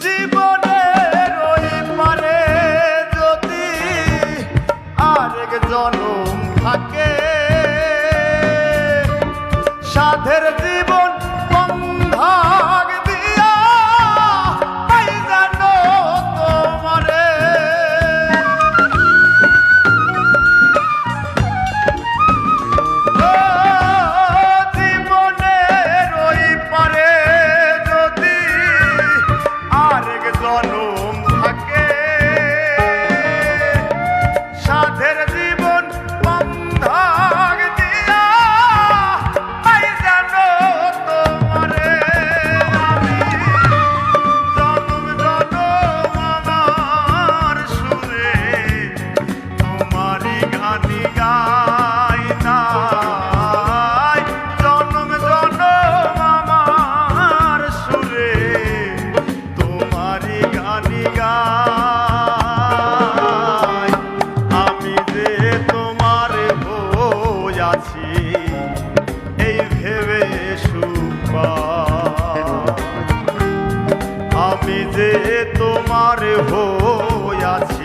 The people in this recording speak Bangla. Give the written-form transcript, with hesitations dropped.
জীবনের ওই পারে যদি আরেক জনম থাকে, সাধের জীবন বন্ধক দিয়া পাই জানো তোমারে। জীবনের ওই পারে যদি আরেক জনম থাকে, সাধের জীবন বন্ধক দিয়া পাই জানো তোমারে। আমি জনম জনম আমার সুরে তোমারই গানি গাই নাই, জনম জনম আমার সুরে তোমারই গানি গাই। আমি যে তোমার হয়ে আছি এই ভেবে সুখ পাই, আমি যে তোমার হয়ে আছি